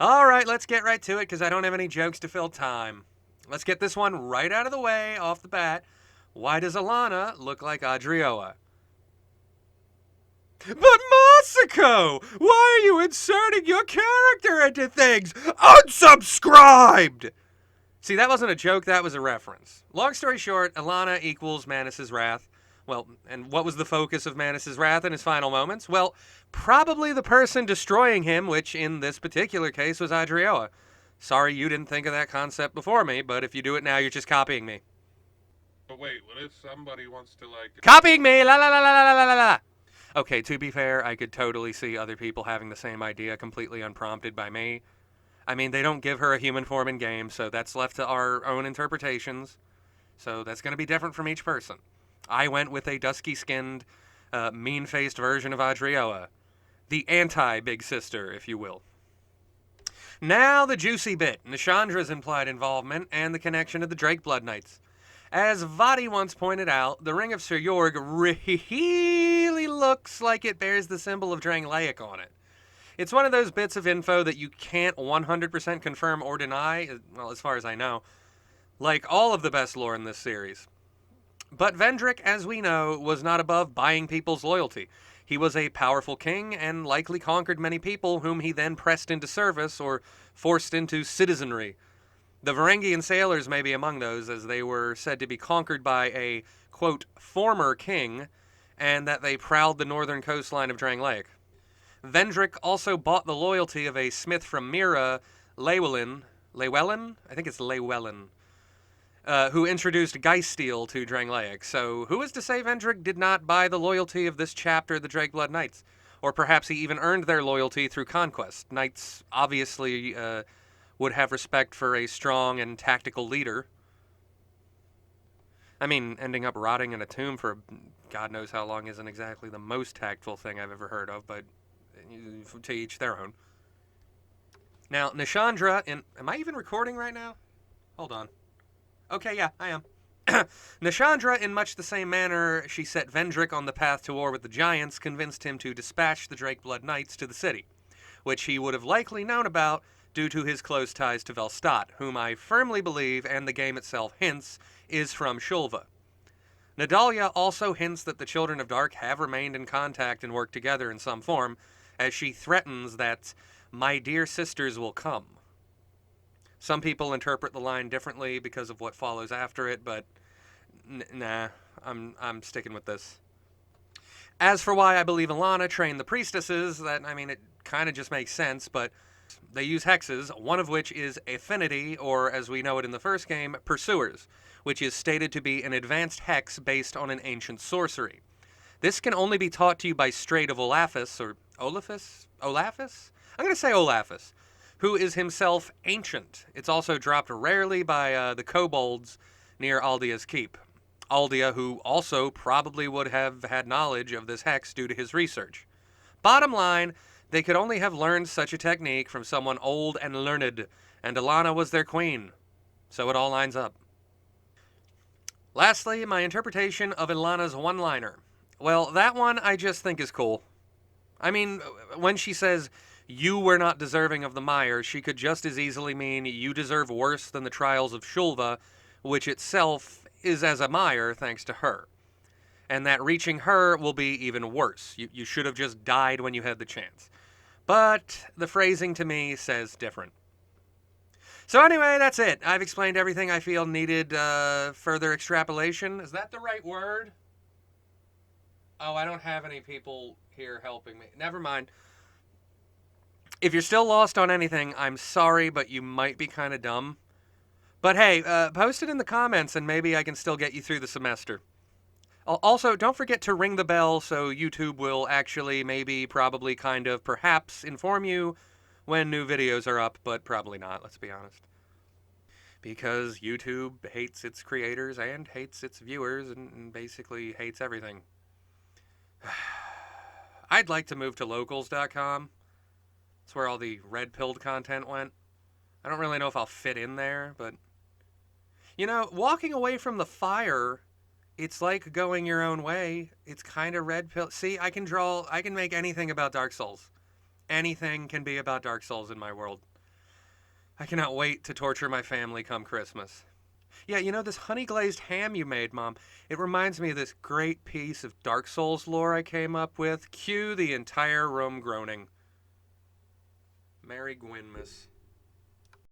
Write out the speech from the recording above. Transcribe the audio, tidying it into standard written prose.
All right, let's get right to it because I don't have any jokes to fill time. Let's get this one right out of the way off the bat. Why does Elana look like Adrioa? But Masako, why are you inserting your character into things? Unsubscribed! See, that wasn't a joke, that was a reference. Long story short, Elana equals Manus' wrath. Well, and what was the focus of Manus' wrath in his final moments? Well, probably the person destroying him, which in this particular case was Adrioa. Sorry you didn't think of that concept before me, but if you do it now, you're just copying me. But wait, what if somebody wants to like? Copying me! La la la la la la la! Okay, to be fair, I could totally see other people having the same idea completely unprompted by me. I mean, they don't give her a human form in game, so that's left to our own interpretations. So that's going to be different from each person. I went with a dusky-skinned, mean-faced version of Adrioa. The anti-Big Sister, if you will. Now the juicy bit, Nishandra's implied involvement and the connection to the Drake Blood Knights. As Vadi once pointed out, the Ring of Sir Jorg really looks like it bears the symbol of Drangleic on it. It's one of those bits of info that you can't 100% confirm or deny, well, as far as I know, like all of the best lore in this series. But Vendrick, as we know, was not above buying people's loyalty. He was a powerful king and likely conquered many people whom he then pressed into service or forced into citizenry. The Varangian sailors may be among those, as they were said to be conquered by a, quote, former king, and that they prowled the northern coastline of Drangleic. Vendrick also bought the loyalty of a smith from Mira, Llewellyn? I think it's Llewellyn, who introduced Geiststeel to Drangleic. So who is to say Vendrick did not buy the loyalty of this chapter of the Drakeblood Knights? Or perhaps he even earned their loyalty through conquest. Knights obviously would have respect for a strong and tactical leader. I mean, ending up rotting in a tomb for God knows how long isn't exactly the most tactful thing I've ever heard of, but to each their own. Now, Nishandra, am I even recording right now? Hold on. Okay, yeah, I am. Nishandra, in much the same manner she set Vendrick on the path to war with the Giants, convinced him to dispatch the Drakeblood Knights to the city, which he would have likely known about due to his close ties to Velstadt, whom I firmly believe, and the game itself hints, is from Shulva. Nadalia also hints that the Children of Dark have remained in contact and worked together in some form, as she threatens that my dear sisters will come. Some people interpret the line differently because of what follows after it, but nah, I'm sticking with this. As for why I believe Elana trained the priestesses, it kind of just makes sense, but they use hexes, one of which is affinity, or as we know it in the first game, pursuers, which is stated to be an advanced hex based on an ancient sorcery. This can only be taught to you by Straight of Olaphus, or Olaphus? Olaphus? I'm going to say Olaphus, who is himself ancient. It's also dropped rarely by the kobolds near Aldea's keep. Aldea, who also probably would have had knowledge of this hex due to his research. Bottom line, they could only have learned such a technique from someone old and learned, and Elana was their queen. So it all lines up. Lastly, my interpretation of Elana's one-liner. Well, that one I just think is cool. I mean, when she says, you were not deserving of the mire, she could just as easily mean you deserve worse than the trials of Shulva, which itself is as a mire thanks to her. And that reaching her will be even worse. You should have just died when you had the chance. But the phrasing to me says different. So anyway, that's it. I've explained everything I feel needed further extrapolation. Is that the right word? Oh, I don't have any people here helping me. Never mind. If you're still lost on anything, I'm sorry, but you might be kind of dumb. But hey, post it in the comments and maybe I can still get you through the semester. Also, don't forget to ring the bell so YouTube will actually, maybe, probably, kind of, perhaps inform you when new videos are up, but probably not, let's be honest. Because YouTube hates its creators and hates its viewers and basically hates everything. I'd like to move to locals.com. That's where all the red-pilled content went. I don't really know if I'll fit in there, but... You know, walking away from the fire, it's like going your own way. It's kind of red-pill. See, I can make anything about Dark Souls. Anything can be about Dark Souls in my world. I cannot wait to torture my family come Christmas. Yeah, you know, this honey glazed ham you made, Mom, it reminds me of this great piece of Dark Souls lore I came up with. Cue the entire room groaning. Merry Gwynmas.